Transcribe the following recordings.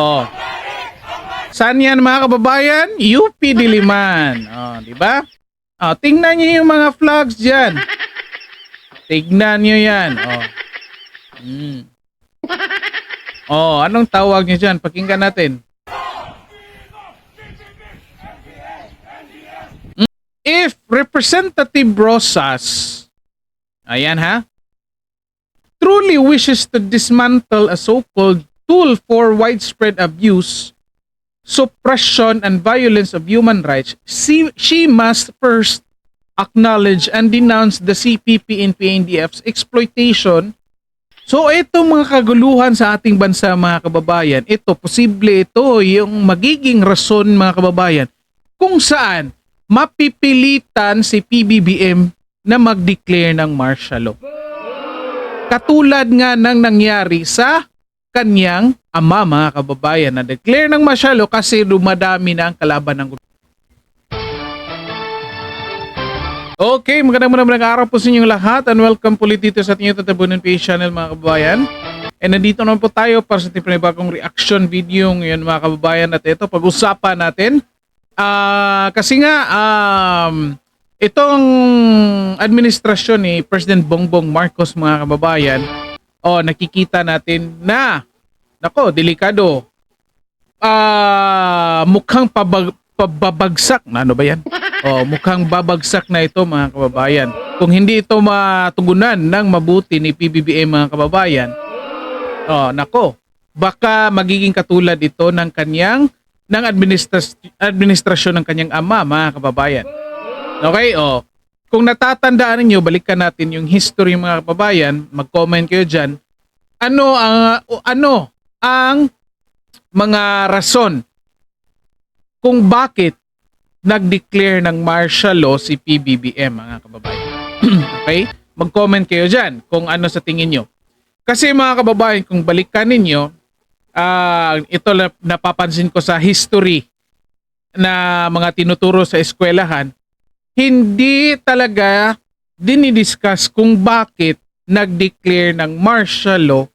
Oh. Saan yan mga kababayan? UP Diliman. Oh, di ba? Oh, tingnan niyo yung mga flags diyan. Tignan niyo yan. Oh. Oh, anong tawag niyo diyan? Pakinggan natin. If Representative Rosas, ayan ha, truly wishes to dismantle a so-called tool for widespread abuse, suppression, and violence of human rights, she must first acknowledge and denounce the CPP and PNDF's exploitation. So ito mga kaguluhan sa ating bansa mga kababayan, ito posible ito yung magiging rason mga kababayan kung saan mapipilitan si PBBM na mag-declare ng martial law. Katulad nga ng nangyari sa kanyang ama mga kababayan na declare ng martial law kasi dumadami na ang kalaban ng gobyerno. Okay, magandang araw po sa inyong lahat and welcome po ulit dito sa ating Tabunan PH channel mga kababayan. And nandito naman po tayo para sa ating panibagong reaction video ngayon mga kababayan at ito pag-usapan natin. Kasi nga itong administrasyon ni President Bongbong Marcos mga kababayan, nakikita natin na delikado. Mukhang pababagsak na ano ba yan? Mukhang babagsak na ito mga kababayan. Kung hindi ito matugunan ng mabuti ni PBBM mga kababayan, baka magiging katulad ito ng administrasyon ng kanyang ama mga kababayan. Okay, kung natatandaan niyo, balikan natin yung history mga kababayan, mag-comment kayo diyan. Ano ang mga rason kung bakit nag-declare ng martial law si PBBM mga kababayan? Okay? Mag-comment kayo diyan kung ano sa tingin niyo. Kasi mga kababayan, kung balikan ninyo, ito napapansin ko sa history na mga tinuturo sa eskwelahan, hindi talaga dinidiscuss kung bakit nag-declare ng martial law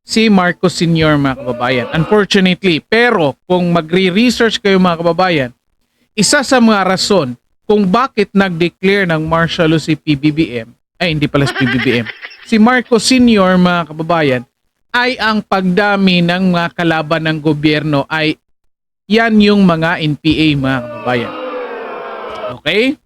si Marcos Sr. mga kababayan. Unfortunately, pero kung magre-research kayo mga kababayan, isa sa mga rason kung bakit nag-declare ng martial law si PBBM, hindi pala si PBBM, si Marcos Sr. mga kababayan, ay ang pagdami ng mga kalaban ng gobyerno ay yan yung mga NPA mga kababayan. Okay?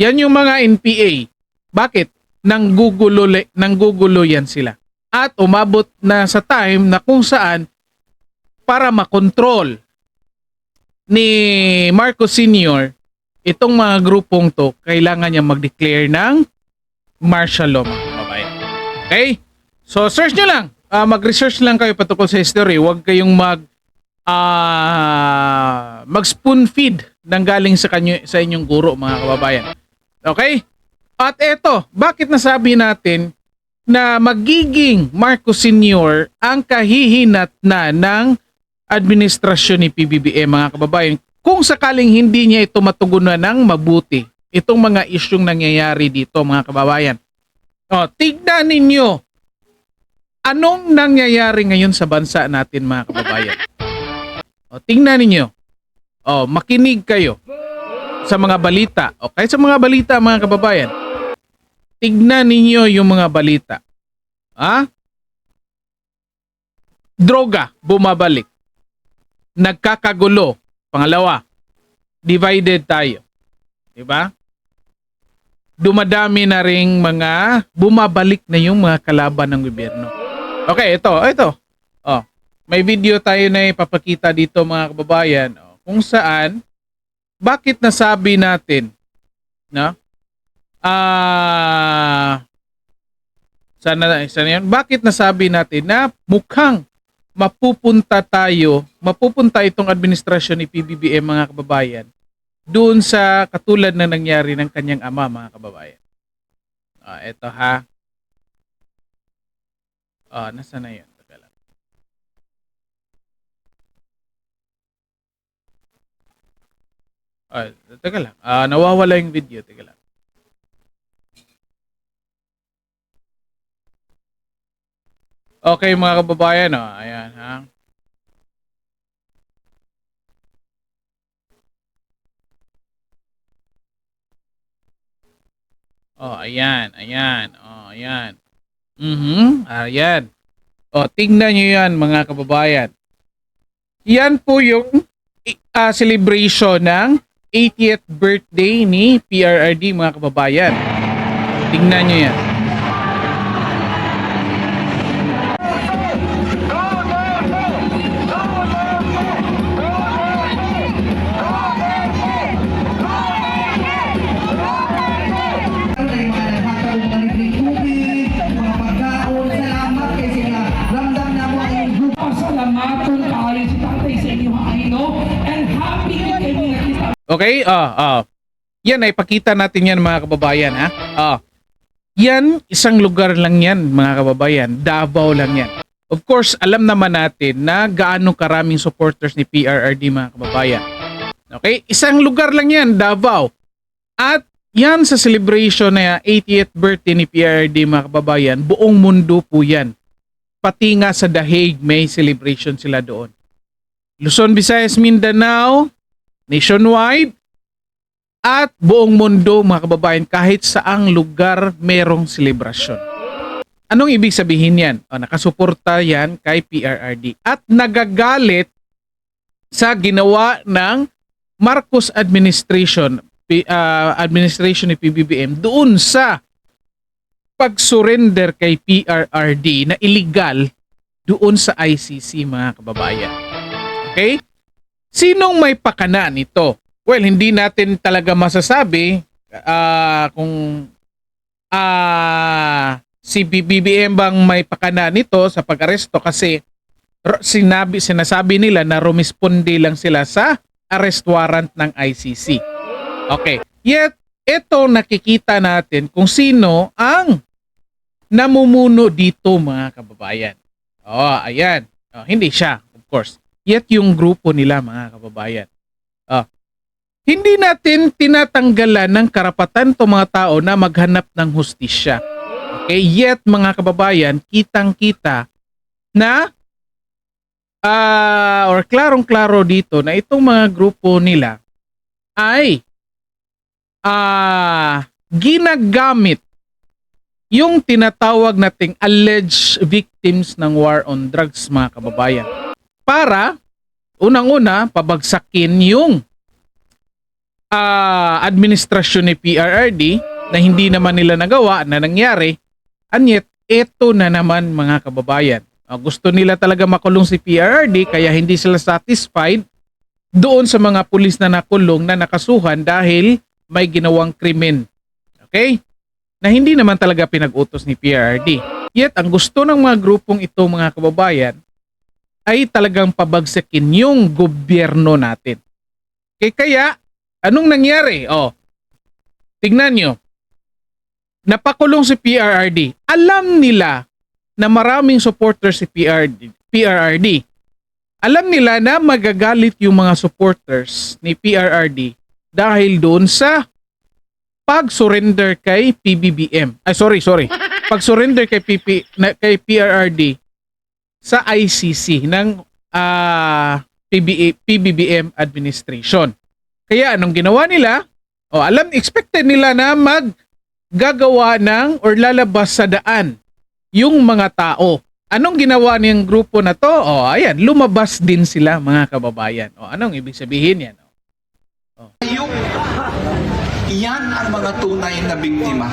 Yan yung mga NPA. Bakit? Nanggugulo yan sila. At umabot na sa time na kung saan para makontrol ni Marcos Sr. itong mga grupong to, kailangan niya mag-declare ng martial law mga kababayan. Okay? So search nyo lang. Mag-research lang kayo patungkol sa history. Huwag kayong mag-spoon feed ng galing sa inyong guro mga kababayan. Okay? At eto, bakit nasabi natin na magiging Marcos Sr. ang kahihinat na ng administrasyon ni PBBM mga kababayan kung sakaling hindi niya ito matugunan ng mabuti itong mga isyung nangyayari dito mga kababayan. Tignan ninyo anong nangyayari ngayon sa bansa natin mga kababayan. Tingnan ninyo. Makinig kayo sa mga balita. Okay, sa mga balita mga kababayan. Tignan ninyo yung mga balita. Droga bumabalik. Nagkakagulo. Pangalawa, divided tayo. Diba? Dumadami na ring bumabalik na yung mga kalaban ng gobyerno. Okay, ito. May video tayo na ipapakita dito mga kababayan. Kung saan, bakit nasabi natin, sana yan? Bakit nasabi natin na mukhang mapupunta itong administrasyon ni PBBM mga kababayan doon sa katulad na nangyari ng kanyang ama mga kababayan. Ito ha. Nasaan na yun? Teka lang. Teka lang. Nawawala yung video. Teka lang. Okay mga kababayan, ayan ha. Oh, ayan, ayan. Oh, ayan. Ayan. Oh, tingnan nyo yan mga kababayan. Yan po yung celebration ng 80th birthday ni PRRD mga kababayan. Tingnan nyo yan. Pasalamatan kayo si tatay sa inyo no? And happy kayo nakita. Okay? Yan ay pakita natin yan mga kababayan ha. Yan isang lugar lang yan mga kababayan. Davao lang yan. Of course, alam naman natin na gaano karaming supporters ni PRRD mga kababayan. Okay? Isang lugar lang yan, Davao. At yan sa celebration na 80th birthday ni PRRD mga kababayan, buong mundo po yan. Pati nga sa The Hague may celebration sila doon. Luzon, Visayas, Mindanao, nationwide, at buong mundo mga kababayan, kahit saang lugar merong selebrasyon. Anong ibig sabihin yan? Nakasuporta yan kay PRRD at nagagalit sa ginawa ng Marcos administration ni PBBM doon sa pag-surrender kay PRRD na illegal doon sa ICC mga kababayan. Okay? Sinong may pakana nito? Well, hindi natin talaga masasabi kung si PBBM bang may pakana nito sa pag-aresto kasi sinasabi nila na rumisponde lang sila sa arrest warrant ng ICC. Okay. Yet, ito nakikita natin kung sino ang namumuno dito mga kababayan. Ayan. Hindi siya, of course. Yet yung grupo nila mga kababayan. Hindi natin tinatanggalan ng karapatan to mga tao na maghanap ng hustisya. Okay? Yet mga kababayan, kitang-kita na or klarong-klaro dito na itong mga grupo nila ay ginagamit yung tinatawag nating alleged victims ng war on drugs mga kababayan para unang-una pabagsakin yung administrasyon ni PRRD na hindi naman nila nagawa na nangyari, and yet eto na naman mga kababayan. Gusto nila talaga makulong si PRRD kaya hindi sila satisfied doon sa mga pulis na nakulong na nakasuhan dahil may ginawang krimen. Okay? Na hindi naman talaga pinag-utos ni PRRD. Yet, ang gusto ng mga grupong ito mga kababayan ay talagang pabagsakin yung gobyerno natin. Okay, kaya, anong nangyari? Tignan nyo. Napakulong si PRRD. Alam nila na maraming supporters si PRRD. Alam nila na magagalit yung mga supporters ni PRRD dahil doon sa pag-surrender kay PBBM. Pag-surrender kay PRRD sa ICC ng PBBM administration. Kaya anong ginawa nila? Expected nila na maggagawa ng or lalabas sa daan yung mga tao. Anong ginawa niyang grupo na to? Ayan, lumabas din sila mga kababayan. Anong ibig sabihin yan? Yan ang mga tunay na biktima.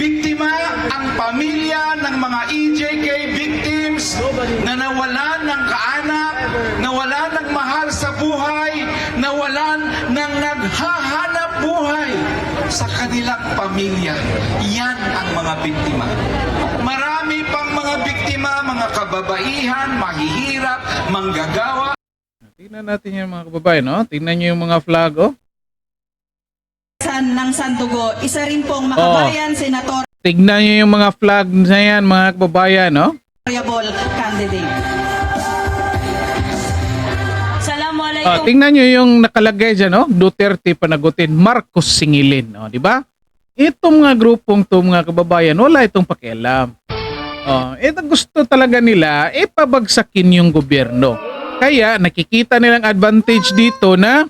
Biktima ang pamilya ng mga EJK victims na nawalan ng kaanak, nawalan ng mahal sa buhay, nawalan ng naghahanap buhay sa kanilang pamilya. Yan ang mga biktima. Marami pang mga biktima, mga kababaihan, mahihirap, manggagawa. Tingnan natin yung mga kababayan. Tingnan nyo yung mga flag. Ng Sandugo, isa rin pong makabayan, Senator Tignan nyo yung mga flag na yan mga kababayan, candidate. Assalamualaikum. Tingnan nyo yung nakalagay dyan, Duterte panagutin, Marcos singilin, di ba? Itong mga grupong to mga kababayan, wala itong pakialam. Ito gusto talaga nila, pabagsakin yung gobyerno. Kaya nakikita nilang advantage dito na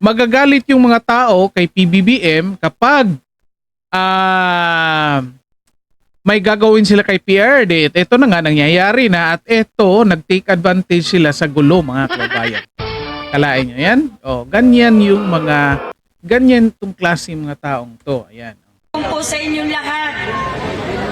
magagalit yung mga tao kay PBBM kapag may gagawin sila kay PRD. Ito na nga nangyayari na at ito nag-take advantage sila sa gulo mga kababayan. Kalain nyo yan? O, ganyan yung ganyan itong klase mga taong to. Ayan. po sa inyong lahat.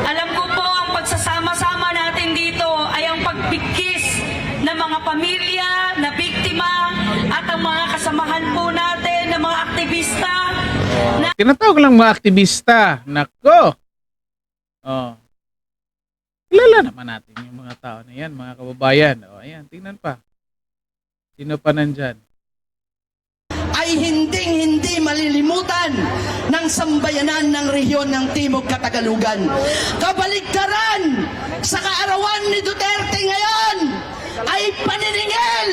Alam ko po ang pagsasama-sama natin dito ay ang pagbigkis ng mga pamilya na biktima at ang mga kasamahan po natin ng mga aktivista na Tinatawag lang mga aktivista. Nako! Oh. Kilala naman natin yung mga tao na yan, mga kababayan. O, ayan, tingnan pa. Sino pa nandyan? Ay hinding-hindi malilimutan ng sambayanan ng rehiyon ng Timog Katagalugan. Kabaligtaran sa kaarawan ni Duterte ngayon ay paniningil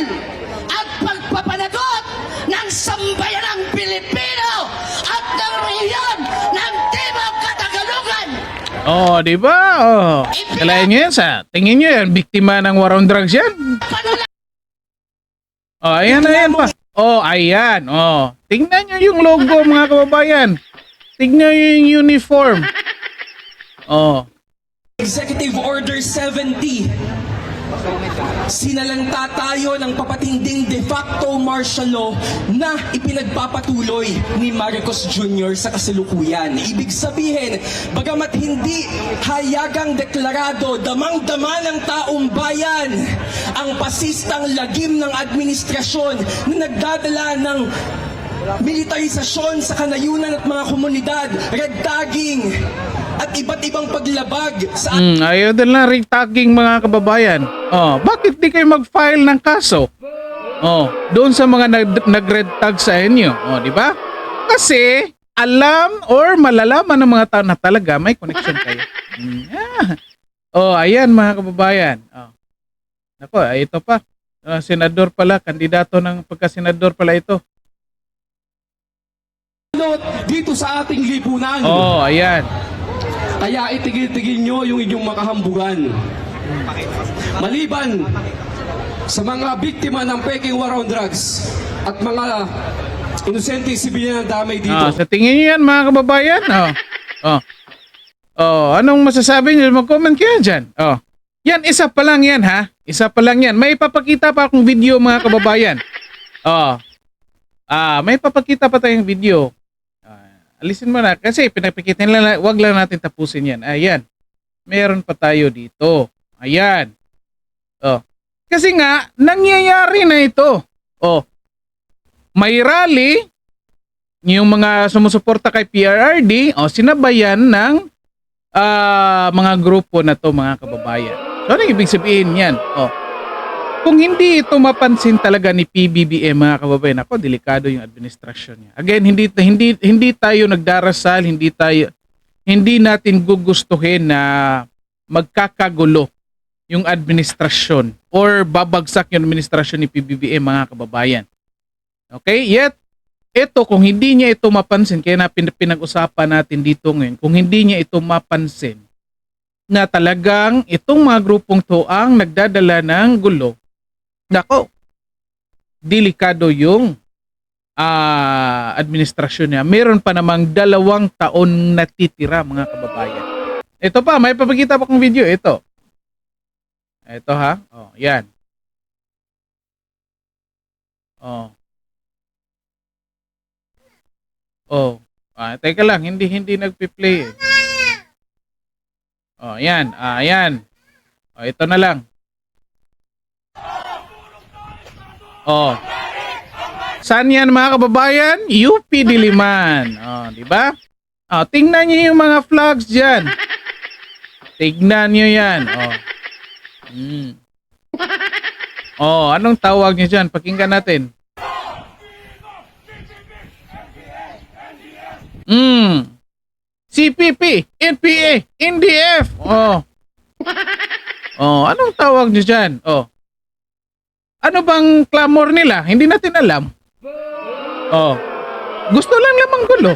at pagpapanagot ng sambayanang Pilipino at ng rehiyon ng Timog Katagalugan. Oh, di ba? Oh. Kalahin nyo yan sa, tingin nyo yan, biktima ng war on drugs yan. Oh, ayan na yan pa. Oh, ayan. Oh, tingnan nyo yung logo mga kababayan. Tingnan nyo yung uniform. Oh. Executive Order 70. Sinalanta tayo ng papatinding de facto martial law na ipinagpapatuloy ni Marcos Jr. sa kasalukuyan. Ibig sabihin, bagamat hindi hayagang deklarado, damang-dama ng taong bayan ang pasistang lagim ng administrasyon na nagdadala ng militarisasyon sa kanayunan at mga komunidad, red tagging, at iba't ibang paglabag sa Ayaw din lang ring tagging mga kababayan. Oh, bakit di kayo mag-file ng kaso? Oh, doon sa mga nag-red tag sa inyo. Oh, di ba? Kasi alam or malalaman ng mga tao na talaga may connection kayo. Oh, ayan mga kababayan. Oh. Nako, ito pa. Senador pala, kandidato ng pagka-senador pala ito. dito sa ating lipunan. Oh, ayan. Kaya itigil-tigil nyo yung inyong makahambugan. Maliban sa mga biktima ng peking war on drugs at mga inosente sibilyan na damay dito. Sa tingin niyo yan mga kababayan? Anong masasabi niyo? Mag-comment kayo dyan. Yan, isa pa lang yan ha. Isa pa lang yan. May papakita pa akong video mga kababayan. May papakita pa tayong video. Alisin mo na kasi pinapakita nila, wag lang natin tapusin yan. Ayan. Meron pa tayo dito. Ayan. Kasi nga nangyayari na ito. May rally yung mga sumusuporta kay PRRD, sinabayan ng mga grupo na to mga kababayan. So ano ibig sabihin yan? Kung hindi ito mapansin talaga ni PBBM mga kababayan, ako delikado yung administrasyon niya. Again, hindi tayo nagdarasal, hindi natin gugustuhin na magkakagulo yung administrasyon or babagsak yung administrasyon ni PBBM mga kababayan. Okay? Yet ito kung hindi niya ito mapansin, kaya na pinag-usapan natin dito ngayon, kung hindi niya ito mapansin na talagang itong mga grupong to ang nagdadala ng gulo, nako, delikado yung administrasyon niya. Meron pa namang 2 taon natitira mga kababayan. Ito pa, may papakita pa kong video. Ito ha. Yan. Teka lang, hindi nagpi-play. Yan. Yan. Ito na lang. Saan yan mga kababayan? UP Diliman. Di ba? Tingnan niyo yung mga flags diyan. Tignan niyo yan. Anong tawag niyo diyan? Pakinggan natin. CPP, NPA, NDF. Anong tawag niyo diyan? Ano bang clamor nila? Hindi natin alam. Gusto lang lamang gulo.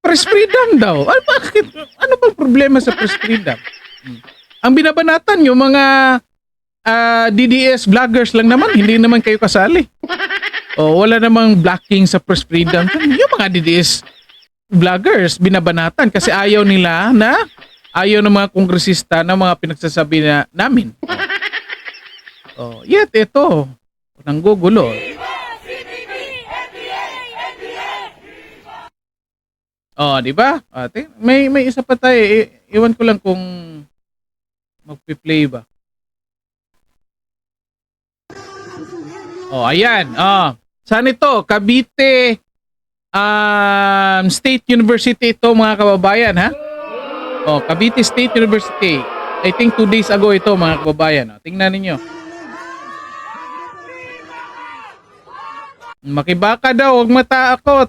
Press freedom daw. Bakit? Ano bang problema sa press freedom? Ang binabanatan yung mga DDS vloggers lang naman, hindi naman kayo kasali. Wala namang blocking sa press freedom. Yung mga DDS vloggers, binabanatan kasi ayaw nila na ayaw ng mga kongresista na mga pinagsasabi na namin. Yet ito, nanggugulo. Di ba? May isa pa tayo. Iwan ko lang kung magpi-play ba. Ayan. Saan ito? Cavite State University ito, mga kababayan, ha? Cavite State University. I think 2 days ago ito, mga kababayan. Tingnan ninyo. Makibaka daw, huwag matakot.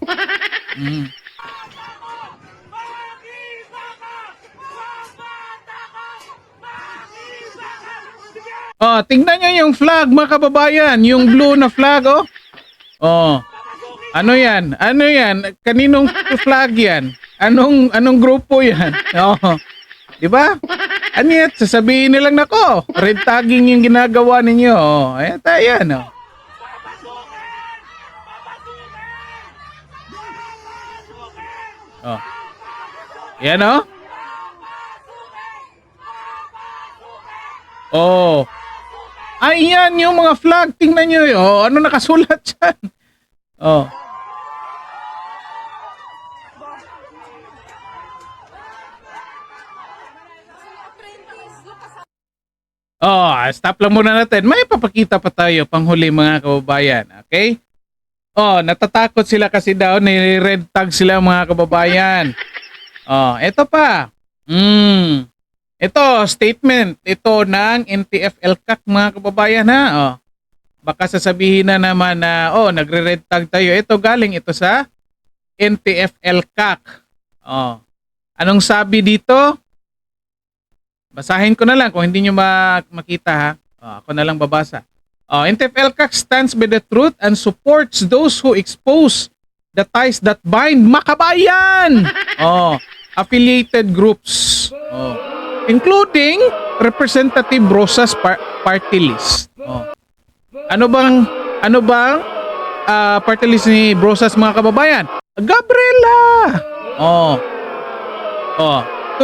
Tingnan nyo yung flag, mga kababayan. Yung blue na flag, Ano yan? Ano yan? Kaninong flag yan? Anong grupo yan? Di ba? Ano yan? Sasabihin nilang nako, red tagging yung ginagawa ninyo. Ayan tayo yan. Yan Ayan yung mga flag. Tingnan nyo ano nakasulat dyan? Stop lang muna natin. May papakita pa tayo panghuli, mga kababayan. Okay? Natatakot sila kasi daw ni-red tag sila, mga kababayan. Ito pa. Ito, statement. Ito ng NTF-ELCAC, mga kababayan, ha? Baka sasabihin na naman na, nagre-red tag tayo. Ito galing ito sa NTF-ELCAC. Anong sabi dito? Basahin ko na lang kung hindi nyo makita, ha. Ako na lang babasa. NTF-ELCAC stands by the truth and supports those who expose the ties that bind makabayan. Affiliated groups. Including Representative Rosas party list. Ano bang party list ni Rosas, mga kababayan? Gabriela.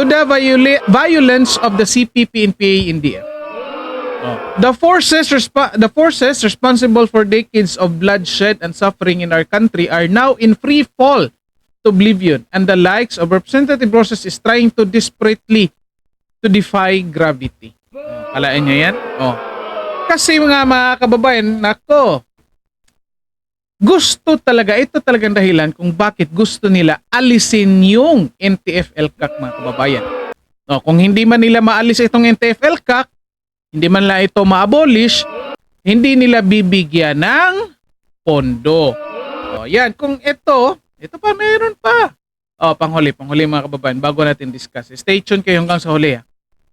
To the violence of the CPP and PANDF. The forces responsible for decades of bloodshed and suffering in our country are now in free fall to oblivion, and the likes of Representative Rosas is trying to desperately to defy gravity. Kalain nyo yan? Kasi mga kababayan, nako, ito talagang dahilan kung bakit gusto nila alisin yung NTF-ELCAC, mga kababayan. Kung hindi man nila maalis itong NTF-ELCAC, hindi man lang ito ma-abolish, hindi nila bibigyan ng pondo. Yan, kung ito pa, meron pa. Panghuli mga kababayan, bago natin discuss. Stay tuned kayo hanggang sa huli, ha?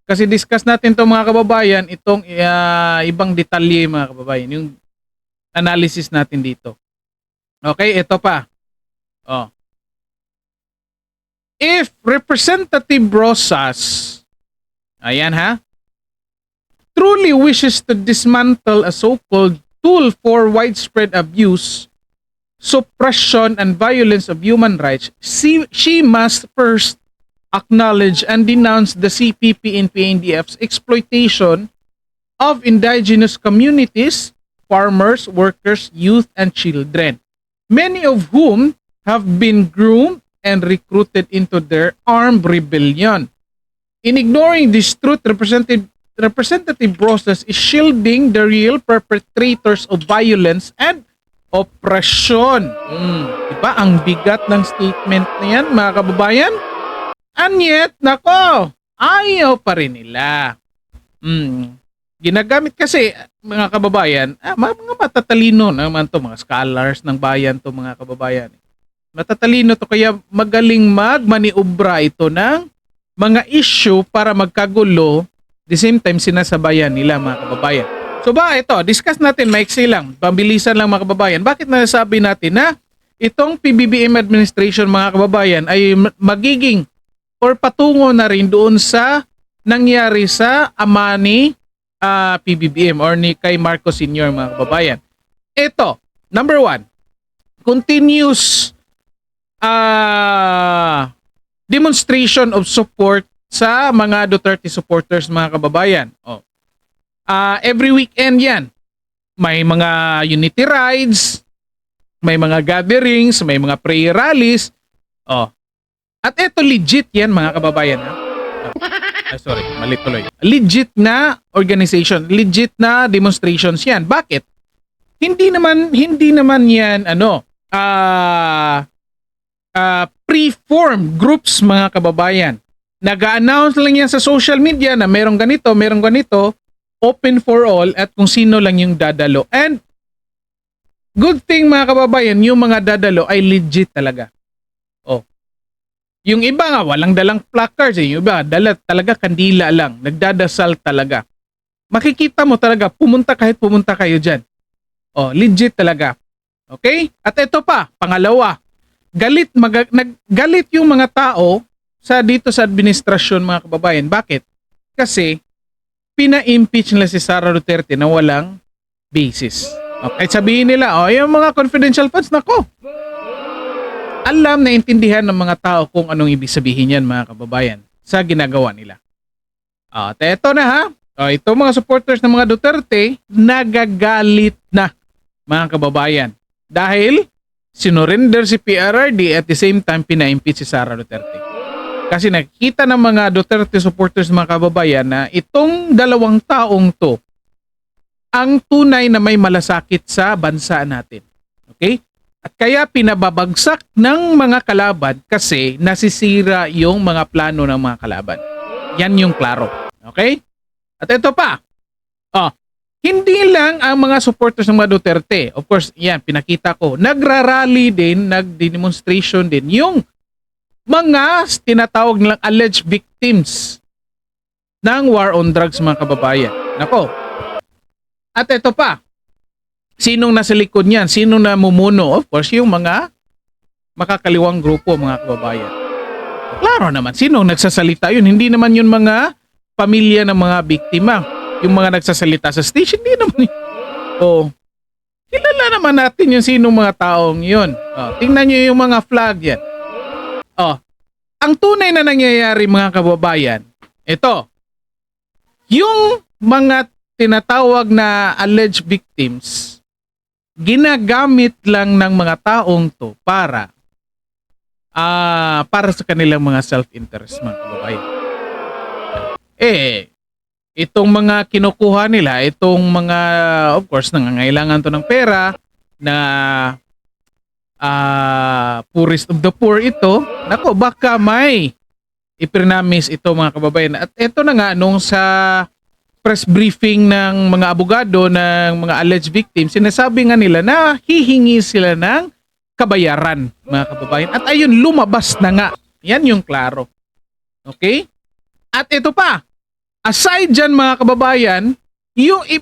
Kasi discuss natin to, mga kababayan, itong ibang detalye, mga kababayan, yung analysis natin dito. Okay, ito pa. If Representative Rosas, ayan, ha, truly wishes to dismantle a so-called tool for widespread abuse, suppression, and violence of human rights, she must first acknowledge and denounce the CPP and PNDF's exploitation of indigenous communities, farmers, workers, youth, and children, many of whom have been groomed and recruited into their armed rebellion. In ignoring this truth, Representative Rosas is shielding the real perpetrators of violence and oppression. Diba? Ang bigat ng statement na yan, mga kababayan. And yet, nako, ayaw pa rin nila. Ginagamit kasi, mga kababayan, mga matatalino naman to, mga scholars ng bayan to, mga kababayan. Matatalino to, kaya magaling magmaniobra ito ng mga issue para magkagulo, the same time sinasabayan nila, mga kababayan. So ito, discuss natin, maiksi lang, pambilisan lang, mga kababayan. Bakit nasabi natin na itong PBBM administration, mga kababayan, ay magiging or patungo na rin doon sa nangyari sa ama ni PBBM or ni kay Marcos Sr., mga kababayan. Ito, Number one, continuous demonstration of support sa mga Duterte supporters, mga kababayan. Every weekend yan. May mga unity rides, may mga gatherings, may mga prayer rallies. At eto legit yan, mga kababayan. Sorry, mali tuloy. Legit na organization, legit na demonstrations yan. Bakit? Hindi naman yan pre-formed groups, mga kababayan. Nag-a-announce lang yan sa social media na merong ganito, open for all at kung sino lang yung dadalo. And good thing, mga kababayan, yung mga dadalo ay legit talaga. Yung iba nga walang dalang placards, yung iba dala talaga kandila lang, nagdadasal talaga. Makikita mo talaga pumunta kayo diyan. Legit talaga. Okay? At ito pa, pangalawa, galit yung mga tao dito sa administrasyon, mga kababayan. Bakit? Kasi pina-impeach nila si Sara Duterte na walang basis. Okay, sabihin nila, yung mga confidential funds, nako. Alam na intindihan ng mga tao kung anong ibig sabihin yan, mga kababayan, sa ginagawa nila. At eto na ha, ito mga supporters ng mga Duterte, nagagalit na, mga kababayan. Dahil sinurrender si PRRD at the same time pina-impeach si Sara Duterte. Kasi nakikita ng mga Duterte supporters, mga kababayan, na itong dalawang taong to ang tunay na may malasakit sa bansa natin. Okay? At kaya pinababagsak ng mga kalaban kasi nasisira yung mga plano ng mga kalaban. Yan yung klaro. Okay? At ito pa. Hindi lang ang mga supporters ng mga Duterte. Of course, yan, pinakita ko. Nagrarally din, nagdemonstration din yung mga tinatawag nilang alleged victims ng war on drugs, mga kababayan. Nako. At ito pa. Sinong nasa likod niyan? Sinong namumuno? Of course, yung mga makakaliwang grupo, mga kababayan. Klaro naman, sinong nagsasalita yun? Hindi naman yun mga pamilya ng mga biktima. Yung mga nagsasalita sa stage, hindi naman yun. Kilala naman natin yung sinong mga taong yun. Tingnan nyo yung mga flag yan. Ang tunay na nangyayari, mga kababayan, ito. Yung mga tinatawag na alleged victims, ginagamit lang ng mga taong to para sa kanilang mga self-interest, mga kababayan. Itong mga kinukuha nila, itong mga, of course, nangangailangan to ng pera na poorest of the poor ito, nako, baka may iprinamis ito, mga kababayan. At ito na nga, nung sa press briefing ng mga abogado ng mga alleged victims, sinasabi nga nila na hihingi sila ng kabayaran, mga kababayan. At ayun, lumabas na nga. Yan yung klaro. Okay? At ito pa, aside dyan, mga kababayan,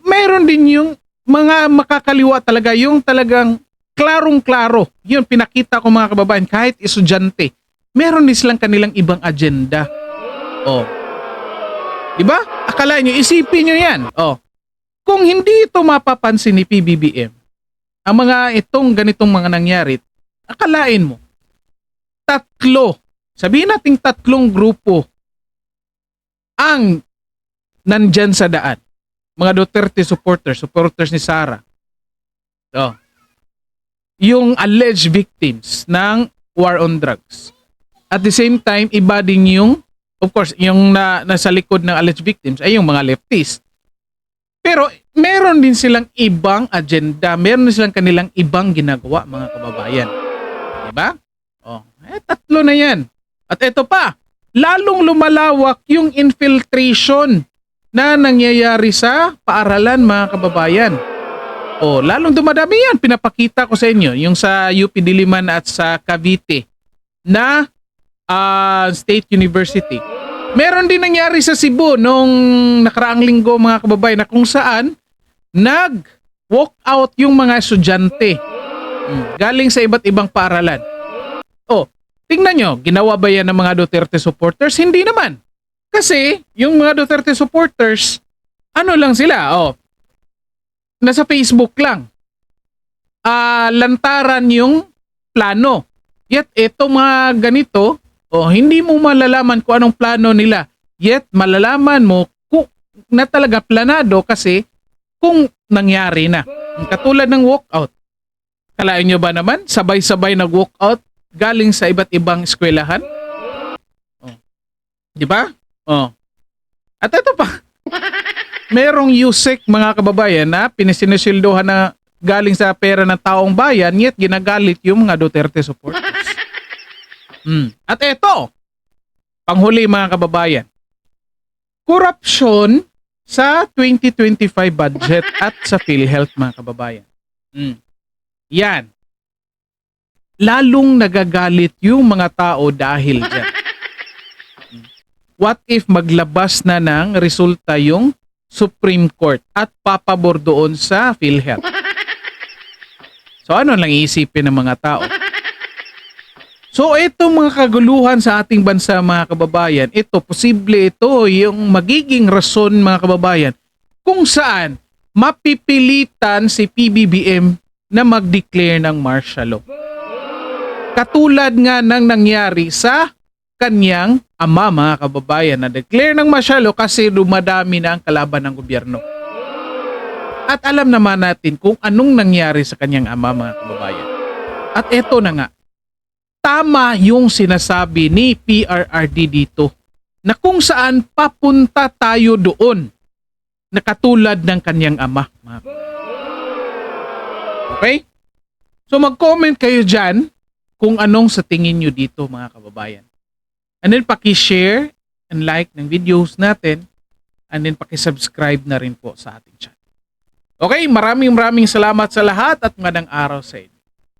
mayroon din yung mga makakaliwa talaga, yung talagang klarong-klaro. Yun, pinakita ko, mga kababayan, kahit estudyante, meron din silang kanilang ibang agenda. Diba? Akala nyo, isipin nyo yan. Kung hindi ito mapapansin ni PBBM, ang mga ganitong mga nangyari, akalain mo, sabihin nating 3 grupo ang nandyan sa daan. Mga Duterte supporters ni Sara. Yung alleged victims ng war on drugs. At the same time, iba din yung, of course, yung nasa likod ng alleged victims ay yung mga leftists. Pero meron din silang ibang agenda, meron din silang kanilang ibang ginagawa, mga kababayan. Diba? 3 na yan. At ito pa, lalong lumalawak yung infiltration na nangyayari sa paaralan, mga kababayan. Lalong dumadami yan. Pinapakita ko sa inyo, yung sa UP Diliman at sa Cavite na State University. Meron din nangyari sa Cebu nung nakaraang linggo, mga kababayan, na kung saan nag-walk out yung mga estudyante galing sa iba't ibang paaralan. Tingnan nyo, ginawa ba yan ng mga Duterte supporters? Hindi naman. Kasi yung mga Duterte supporters, ano lang sila, nasa Facebook lang. lantaran yung plano. Yet, ito mga ganito, hindi mo malalaman kung anong plano nila. Yet, malalaman mo kung na talaga planado kasi kung nangyari na. Katulad ng walkout. Kalain nyo ba naman, sabay-sabay nag-walkout galing sa iba't ibang eskwelahan? Di ba? At ito pa, merong USEC mga kababayan na pinisinusildohan na galing sa pera ng taong bayan, yet ginagalit yung mga Duterte supporters. At ito, panghuli mga kababayan, korupsyon sa 2025 budget at sa PhilHealth mga kababayan. Yan. Lalong nagagalit yung mga tao dahil dyan. What if maglabas na ng resulta yung Supreme Court at papabor doon sa PhilHealth? So ano lang iisipin ng mga tao? So itong mga kaguluhan sa ating bansa mga kababayan, posible ito yung magiging rason mga kababayan kung saan mapipilitan si PBBM na mag-declare ng martial law. Katulad nga ng nangyari sa kanyang ama mga kababayan na declare ng martial law kasi dumadami na ang kalaban ng gobyerno. At alam naman natin kung anong nangyari sa kanyang ama mga kababayan. At eto na nga, tama yung sinasabi ni PRRD dito na kung saan papunta tayo doon na katulad ng kanyang ama. Okay? So mag-comment kayo dyan kung anong sa tingin nyo dito mga kababayan. And then paki-share and like ng videos natin and then paki-subscribe na rin po sa ating channel. Okay, maraming salamat sa lahat at magandang araw sa inyo.